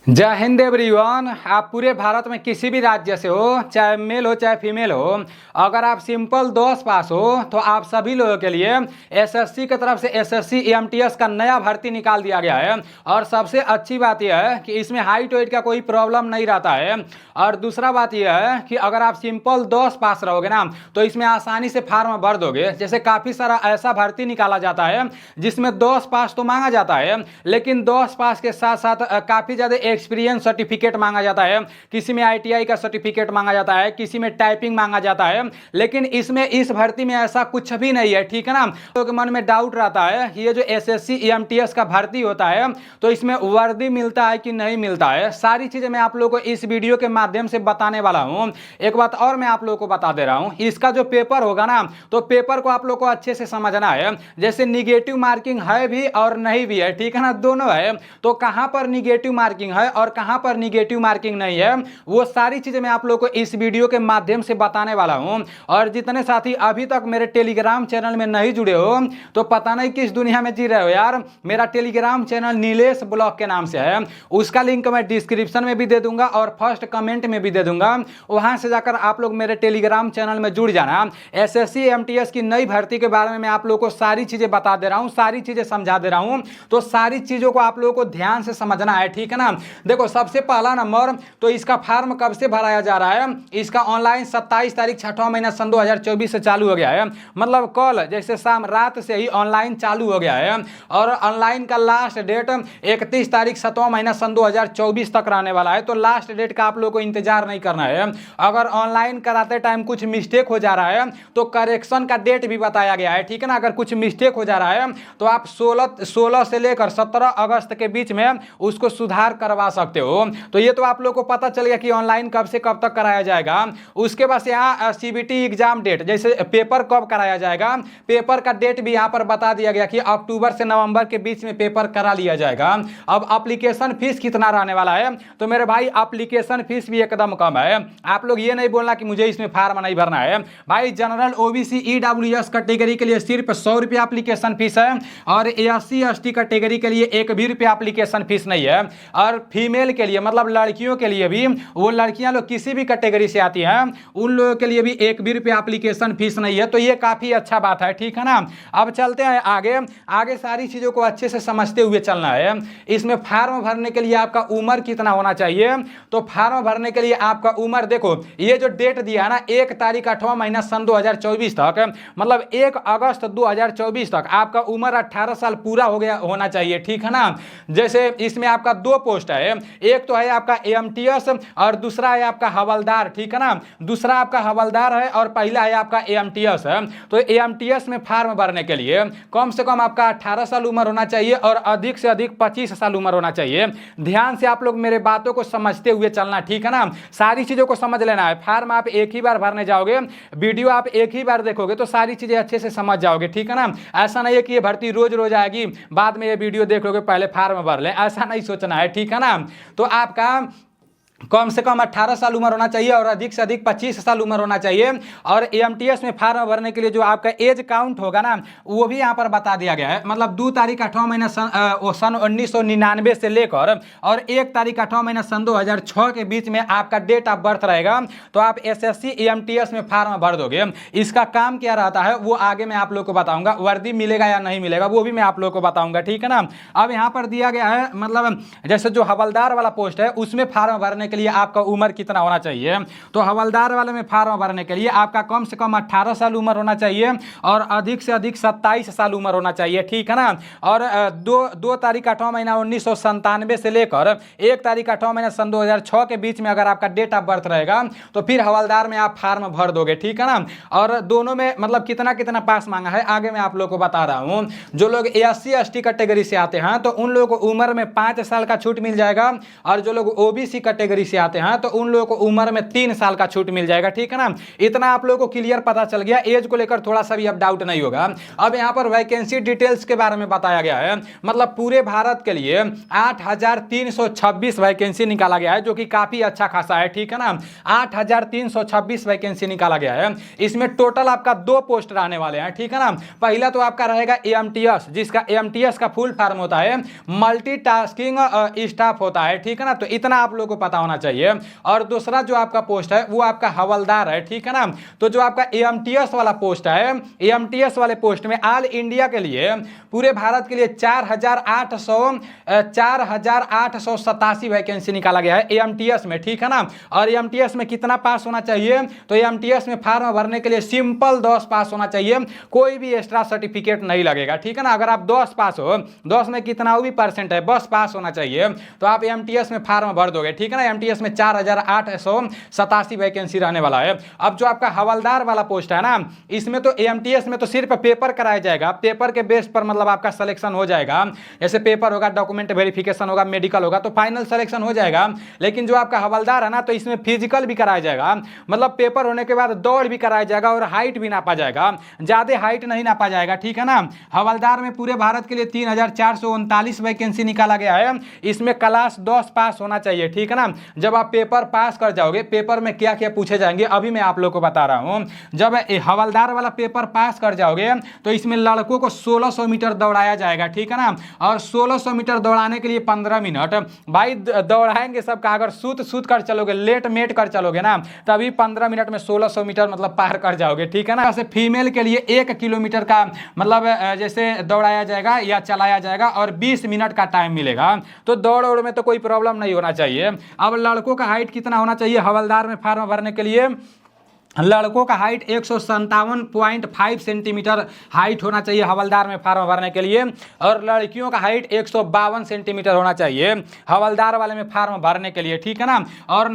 जय हिंद एवरीवन। आप पूरे भारत में किसी भी राज्य से हो, चाहे मेल हो चाहे फीमेल हो, अगर आप सिंपल 10 पास हो तो आप सभी लोगों के लिए एसएससी की तरफ से एसएससी एमटीएस का नया भर्ती निकाल दिया गया है। और सबसे अच्छी बात यह है कि इसमें हाइट वेट का कोई प्रॉब्लम नहीं रहता है। और दूसरा बात यह है कि अगर आप सिंपल 10 पास रहोगे ना तो इसमें आसानी से फार्म भर दोगे। जैसे काफ़ी सारा ऐसा भर्ती निकाला जाता है जिसमें 10 पास तो मांगा जाता है, लेकिन 10 पास के साथ साथ काफ़ी ज़्यादा एक्सपीरियंस सर्टिफिकेट मांगा जाता है। किसी में आईटीआई का सर्टिफिकेट मांगा जाता है, किसी में टाइपिंग मांगा जाता है। लेकिन इसमें इस भर्ती में ऐसा कुछ भी नहीं है, ठीक है ना। तो मन में डाउट रहता है ये जो एसएससी एमटीएस का भर्ती होता है तो इसमें वर्दी मिलता है कि नहीं मिलता है। सारी चीजें मैं आप लोगों को इस वीडियो के माध्यम से बताने वाला हूं। एक बात और मैं आप लोगों को बता दे रहा हूं, इसका जो पेपर होगा ना तो पेपर को आप लोग को अच्छे से समझना है। जैसे निगेटिव मार्किंग है भी और नहीं भी है, ठीक है ना, दोनों है। तो कहां पर निगेटिव मार्किंग है और कहां पर निगेटिव मार्किंग नहीं है, वो सारी चीजें मैं आप लोगों को इस वीडियो के माध्यम से बताने वाला हूं। और जितने साथी अभी तक मेरे टेलीग्राम चैनल में नहीं जुड़े हो तो पता नहीं किस दुनिया में जी रहे हो यार। मेरा टेलीग्राम चैनल नीलेश ब्लॉग के नाम से है, उसका लिंक मैं डिस्क्रिप्शन में भी दे दूंगा और फर्स्ट कमेंट में भी दे दूंगा। वहां से जाकर आप लोग मेरे टेलीग्राम चैनल में जुड़ जाना। एसएससी एमटीएस की नई भर्ती के बारे में मैं आप लोगों को सारी चीजें बता दे रहा हूं, सारी चीजें समझा दे रहा हूं। तो सारी चीजों को आप लोगों को ध्यान से समझना है, ठीक है ना। देखो सबसे पहला नंबर तो इसका फॉर्म कब से भराया जा रहा है। इसका ऑनलाइन 27 तारीख 6वां महीना सन 2024 से चालू हो गया है। मतलब कल जैसे शाम रात से ही ऑनलाइन चालू हो गया है। और ऑनलाइन का लास्ट डेट 31 तारीख 7वां महीना सन 2024 तक रहने वाला है। तो लास्ट डेट का आप लोगों को इंतजार नहीं करना है। अगर ऑनलाइन कराते टाइम कुछ मिस्टेक हो जा रहा है तो करेक्शन का डेट भी बताया गया है, ठीक है ना। अगर कुछ मिस्टेक हो जा रहा है तो आप 16 से लेकर 17 अगस्त के बीच में उसको सुधार करवा सकते हो। तो ये तो आप लोग को पता चल गया कि ऑनलाइन कब से कब तक कराया जाएगा। उसके बाद यहाँ सीबीटी एग्जाम डेट, जैसे पेपर कब कराया जाएगा, पेपर का डेट भी यहाँ पर बता दिया गया कि अक्टूबर से नवंबर के बीच में पेपर करा लिया जाएगा। अब एप्लीकेशन फीस कितना रहने वाला है, तो मेरे भाई एप्लीकेशन फीस भी एकदम कम है। आप लोग ये नहीं बोलना कि मुझे इसमें फार्म नहीं भरना है। भाई जनरल ओबीसी ईडब्ल्यूएस कैटेगरी के लिए सिर्फ 100 रुपया एप्लीकेशन फीस है। और एससी एसटी कैटेगरी के लिए 1 भी रुपया एप्लीकेशन फीस नहीं है। और फीमेल के लिए मतलब लड़कियों के लिए भी, वो लड़कियां लोग किसी भी कैटेगरी से आती हैं, उन लोगों के लिए भी 1 भी रुपया एप्लीकेशन फीस नहीं है। तो ये काफी अच्छा बात है, ठीक है ना। अब चलते हैं आगे। आगे सारी चीजों को अच्छे से समझते हुए चलना है। इसमें फार्म भरने के लिए आपका उम्र कितना होना चाहिए, तो फार्म भरने के लिए आपका उम्र देखो ये जो डेट दिया है ना 1 तारीख 8वां महीना सन 2024 तक, मतलब 1 अगस्त 2024 तक आपका उम्र 18 साल पूरा हो गया होना चाहिए, ठीक है ना। जैसे इसमें आपका 2 पोस्ट है, एक तो है आपका एमटीएस और दूसरा है आपका हवलदार, ठीक है ना। दूसरा आपका हवलदार है और पहला है आपका एमटीएस है। तो एमटीएस में फार्म भरने के लिए कम से कम आपका 18 साल उम्र होना चाहिए और अधिक से अधिक 25 साल उम्र होना चाहिए। ध्यान से आप लोग मेरे बातों को समझते हुए चलना, ठीक है ना। सारी चीजों को समझ लेना है। फार्म आप एक ही बार भरने जाओगे, वीडियो आप एक ही बार देखोगे तो सारी चीजें अच्छे से समझ जाओगे, ठीक है ना। ऐसा नहीं है कि ये भर्ती रोज रोज आएगी, बाद में ये वीडियो देख लोगे पहले फार्म भर ले, ऐसा नहीं सोचना है, ठीक है ना। तो आपका कम से कम 18 साल उम्र होना चाहिए और अधिक से अधिक 25 साल उम्र होना चाहिए। और एमटीएस में फार्म भरने के लिए जो आपका एज काउंट होगा ना वो भी यहाँ पर बता दिया गया है। मतलब 2 तारीख 8वां महीना सन 1999 से लेकर और 1 तारीख 8वां महीना सन 2006 के बीच में आपका डेट ऑफ बर्थ रहेगा। तो आप एसएससी एमटीएस में फार्म भर दोगे। इसका काम क्या रहता है वो आगे मैं आप लोग को बताऊंगा। वर्दी मिलेगा या नहीं मिलेगा वो भी मैं आप लोग को बताऊंगा, ठीक है ना। अब यहाँ पर दिया गया है मतलब जैसे जो हवलदार वाला पोस्ट है उसमें फार्म भरने के लिए आपका उम्र कितना होना चाहिए, तो हवलदार वाले में फार्म भरने के लिए आपका कम से कम 18 साल उम्र होना चाहिए और अधिक से अधिक 27 साल उम्र होना चाहिए, ठीक है ना। और 2 तारीख 8वां महीना 1997 से लेकर 1 तारीख 8वां महीना सन 2006 के बीच में अगर आपका डेट ऑफ बर्थ रहेगा तो फिर हवलदार में आप फार्म भर दोगे, ठीक है ना। और दोनों में मतलब कितना कितना पास मांगा है आगे मैं आप लोग को बता रहा हूं। जो लोग एससी एसटी कैटेगरी से आते हैं तो उन लोगों को उम्र में 5 साल का छूट मिल जाएगा। और जो लोग ओबीसी कैटेगरी कैटेगरी से आते हैं तो उन लोगों को उम्र में 3 साल का छूट मिल जाएगा, ठीक है ना। इतना आप लोगों को क्लियर पता चल गया, एज को लेकर थोड़ा सा भी अब डाउट नहीं होगा। अब यहाँ पर वैकेंसी डिटेल्स के बारे में बताया गया है, मतलब पूरे भारत के लिए 8,326 वैकेंसी निकाला गया है, जो कि काफी अच्छा खासा है, ठीक है ना। 8,326 वैकेंसी निकाला गया है। इसमें टोटल आपका 2 पोस्ट रहने वाले हैं, ठीक है ना। पहला तो आपका रहेगा एएमटीएस, जिसका एएमटीएस का फुल फॉर्म होता है मल्टीटास्किंग स्टाफ होता है, ठीक है ना। तो इतना आप लोगों को पता होना चाहिए। और दूसरा जो आपका पोस्ट है वो आपका हवलदार है, ठीक है ना। तो जो आपका एएमटीएस वाला पोस्ट है, एएमटीएस वाले पोस्ट में ऑल इंडिया के लिए पूरे भारत के लिए 4,887 वैकेंसी निकाला गया है एएमटीएस में, ठीक है ना। और एएमटीएस में कितना पास होना चाहिए, तो एएमटीएस में फॉर्म भरने के लिए सिंपल 10 पास होना चाहिए, कोई भी एक्स्ट्रा सर्टिफिकेट नहीं लगेगा, ठीक है ना। अगर आप 10 पास हो, 10 में कितना भी परसेंट है, बस पास होना चाहिए, तो आप एएमटीएस में फॉर्म भर दोगे, ठीक है ना। एएमटीएस में 4,887 वैकेंसी रहने वाला है। अब जो आपका हवलदार वाला पोस्ट है ना, इसमें तो एएमटीएस में तो सिर्फ पेपर कराया जाएगा, पेपर के बेस पर मतलब आपका सिलेक्शन हो जाएगा। जैसे पेपर होगा, डॉक्यूमेंट वेरिफिकेशन होगा, मेडिकल होगा, तो फाइनल सिलेक्शन हो जाएगा। लेकिन जो आपका हवलदार है ना, तो इसमें फिजिकल भी कराया जाएगा, मतलब पेपर होने के बाद दौड़ भी कराया जाएगा और हाइट भी नापा जाएगा, ज्यादा हाइट नहीं नापा जाएगा, ठीक है ना। हवलदार में पूरे भारत के लिए 3,439 वैकेंसी निकाला गया है। इसमें क्लास 10 पास होना चाहिए, ठीक है ना। जब आप पेपर पास कर जाओगे, पेपर में क्या क्या पूछे जाएंगे अभी मैं आप लोग को बता रहा हूं। जब हवलदार वाला पेपर पास कर जाओगे तो इसमें लड़कों को 1600 मीटर दौड़ाया जाएगा, ठीक है ना। और 1600 मीटर दौड़ाने के लिए 15 मिनट भाई दौड़ाएंगे सबका। अगर सूत कर चलोगे, लेट मेट कर चलोगे ना, तभी 15 मिनट में 1600 मीटर मतलब पार कर जाओगे, ठीक है ना। जैसे फीमेल के लिए 1 किलोमीटर का मतलब जैसे दौड़ाया जाएगा या चलाया जाएगा और 20 मिनट का टाइम मिलेगा। तो दौड़ में तो कोई प्रॉब्लम नहीं होना चाहिए। अब लड़कों का हाइट कितना होना चाहिए हवलदार में फॉर्म भरने के लिए, लड़कों का हाइट 157.5 सेंटीमीटर हाइट होना चाहिए हवलदार में फॉर्म भरने के लिए, और लड़कियों का हाइट 152 सेंटीमीटर होना चाहिए हवलदार वाले में फॉर्म भरने के लिए, ठीक है ना। और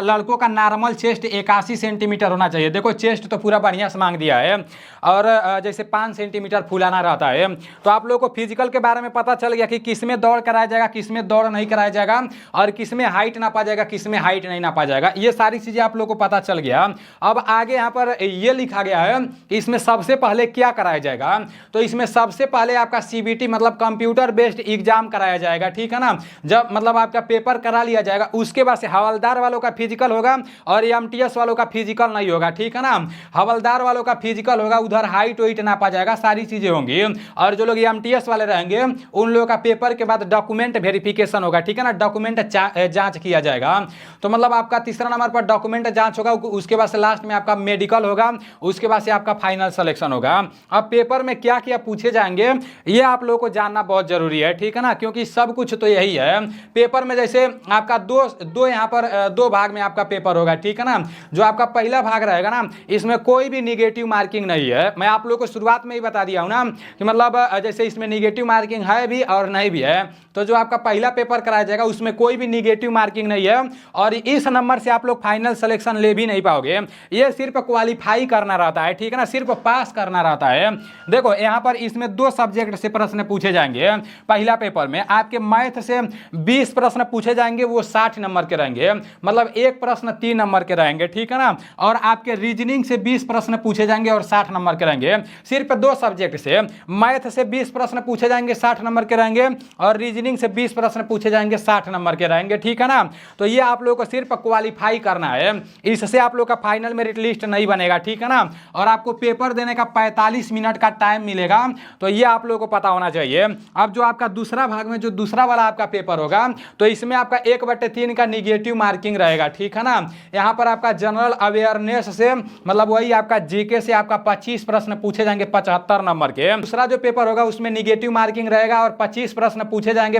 लड़कों का नॉर्मल चेस्ट 81 सेंटीमीटर होना चाहिए। देखो चेस्ट तो पूरा बढ़िया से मांग दिया है, और जैसे 5 सेंटीमीटर फुलाना रहता है। तो आप लोगों को फिजिकल के बारे में पता चल गया कि किस में दौड़ कराया जाएगा, किस में दौड़ नहीं कराया जाएगा, और किस में हाइट नापा जाएगा, किस में हाइट नहीं नापा जाएगा। ये सारी चीज़ें आप लोगों को पता चल गया। अब आगे यहाँ पर ये लिखा गया है कि इसमें सबसे पहले क्या कराया जाएगा, तो इसमें सबसे पहले आपका सीबीटी मतलब कंप्यूटर बेस्ड एग्जाम कराया जाएगा, ठीक है ना। जब मतलब आपका पेपर करा लिया जाएगा, उसके बाद से हवलदार वालों का फिजिकल होगा और एएमटीएस वालों का फिजिकल नहीं होगा, ठीक है ना। हवलदार वालों का फिजिकल होगा, उधर हाइट वेट नापा जाएगा, सारी चीजें होंगी। और जो लोग एएमटीएस वाले रहेंगे उन लोगों का पेपर के बाद डॉक्यूमेंट वेरिफिकेशन होगा, ठीक है ना। डॉक्यूमेंट जांच किया जाएगा। तो मतलब आपका तीसरा नंबर पर डॉक्यूमेंट जांच होगा, उसके बाद से लास्ट में आपका मेडिकल होगा, उसके बाद से आपका फाइनल सिलेक्शन होगा। अब पेपर में क्या क्या पूछे जाएंगे ये आप लोगों को जानना बहुत जरूरी है, ठीक है ना, क्योंकि सब कुछ तो यही है। पेपर में जैसे आपका दो यहाँ पर 2 भाग में आपका पेपर होगा, ठीक है ना। जो आपका पहला भाग रहेगा ना, इसमें कोई भी निगेटिव मार्किंग नहीं है। मैं आप लोगों को शुरुआत में ही बता दिया हूं ना कि मतलब जैसे इसमें निगेटिव मार्किंग है भी और नहीं भी है। तो जो आपका पहला पेपर कराया जाएगा उसमें कोई भी निगेटिव मार्किंग नहीं है, और इस नंबर से आप लोग फाइनल सिलेक्शन ले भी नहीं पाओगे। ये सिर्फ क्वालिफाई करना रहता है, ठीक है ना, सिर्फ पास करना रहता है। देखो यहाँ पर इसमें 2 सब्जेक्ट से प्रश्न पूछे जाएंगे। पहला पेपर में आपके मैथ से 20 प्रश्न पूछे जाएंगे, वो 60 नंबर के रहेंगे, मतलब एक प्रश्न 3 नंबर के रहेंगे, ठीक है ना। और आपके रीजनिंग से 20 प्रश्न पूछे जाएंगे और 60 नंबर के रहेंगे। सिर्फ 2 सब्जेक्ट से, मैथ से 20 प्रश्न पूछे जाएंगे 60 नंबर के रहेंगे, और रीजनिंग से 20 प्रश्न पूछे जाएंगे 60 नंबर के रहेंगे, ठीक है ना। तो ये आप लोगों को सिर्फ क्वालिफाई करना है, इससे आप लोग का फाइनल मेरिट लिस्ट नहीं बनेगा, ठीक है ना। और आपको पेपर देने का 45 मिनट का टाइम मिलेगा, तो ये आप लोगों को पता होना चाहिए। अब जो आपका दूसरा भाग में जो दूसरा वाला आपका पेपर होगा, तो इसमें आपका 1/3 का निगेटिव मार्किंग रहेगा, ठीक है ना। यहाँ पर आपका जनरल अवेयरनेस से मतलब वही आपका जीके से आपका 25 प्रश्न पूछे जाएंगे 75 नंबर के। दूसरा जो पेपर होगा उसमें निगेटिव मार्किंग रहेगा और 25 प्रश्न पूछे जाएंगे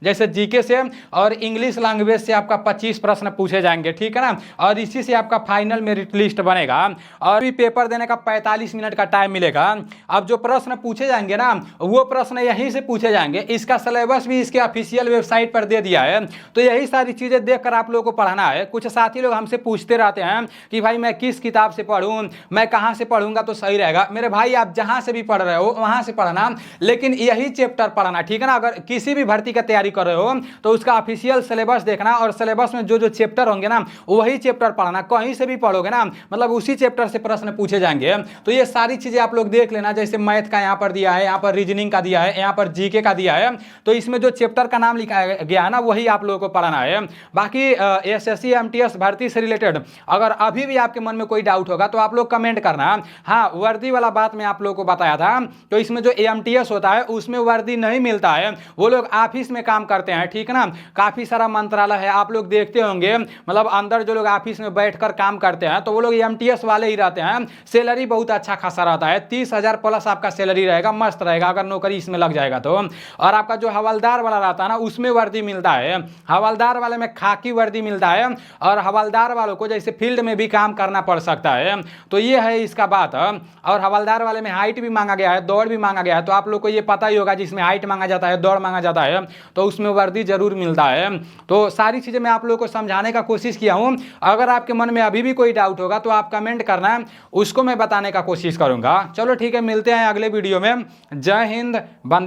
जैसे जीके से, और इंग्लिश लैंग्वेज से आपका 25 प्रश्न पूछे जाएंगे, ठीक है ना। और इसी से आपका फाइनल मेरिट लिस्ट बनेगा और भी पेपर देने का 45 मिनट का टाइम मिलेगा। अब जो प्रश्न पूछे जाएंगे ना वो प्रश्न यहीं से पूछे जाएंगे। इसका सिलेबस भी इसके ऑफिशियल वेबसाइट पर दे दिया है, तो यही सारी चीज़ें देखकर आप लोगों को पढ़ना है। कुछ साथी लोग हमसे पूछते रहते हैं कि भाई मैं किस किताब से पढ़ूं, मैं कहाँ से पढ़ूंगा तो सही रहेगा। मेरे भाई आप जहाँ से भी पढ़ रहे हो वहाँ से पढ़ना, लेकिन यही चैप्टर पढ़ना, ठीक है ना। अगर किसी भी भर्ती का तैयारी कर रहे हो तो उसका ऑफिशियल सिलेबस देखना और सिलेबस में जो जो चैप्टर होंगे ना वही चैप्टर पढ़ना। कहीं से भी पढ़ोगे ना मतलब उसी चैप्टर से प्रश्न पूछे जाएंगे। तो ये सारी चीज़ें आप लोग देख लेना। जैसे मैथ का यहाँ पर दिया है, यहाँ पर रीजनिंग का दिया है, यहाँ पर जीके का दिया है, तो इसमें जो चैप्टर का नाम लिखा गया है ना वही आप लोगों को पढ़ना है। बाकी एसएससी एमटीएस भर्ती से रिलेटेड अगर अभी भी आपके मन में कोई डाउट होगा तो आप लोग कमेंट करना। हाँ, वर्दी वाला बात मैं आप लोगों को बताया था, तो इसमें जो एमटीएस होता है उसमें वर्दी नहीं मिलता है, वो लोग ऑफिस में काम करते हैं, ठीक है ना। काफ़ी सारा मंत्रालय है, आप लोग देखते होंगे, मतलब अंदर जो लोग ऑफिस में बैठकर काम करते हैं तो वो लोग एमटीएस वाले ही रहते हैं। सैलरी बहुत अच्छा खासा रहता है, 30,000 प्लस आपका सैलरी रहेगा, मस्त रहेगा अगर नौकरी इसमें लग जाएगा तो। और आपका जो हवलदार वाला रहता है ना उसमें वर्दी मिलता है, हवलदार वाले में खाकी वर्दी मिलता है, और हवलदार वालों को जैसे फील्ड में भी काम करना पड़ सकता है। तो ये है इसका बात। और हवलदार वाले में हाइट भी मांगा गया है, दौड़ भी मांगा गया है, तो आप लोग को ये पता ही होगा जिसमें हाइट मांगा जाता है, दौड़ मांगा जाता है, तो उसमें वर्दी जरूर मिलता है। तो सारी चीज़ें मैं आप लोग को समझाने का कोशिश किया हूँ। अगर आपके मन में अभी भी कोई डाउट होगा तो आप कमेंट करना, उसको मैं बताने का कोशिश करूँगा। चलो ठीक है, मिलते हैं अगले वीडियो में। जय हिंद, वंदे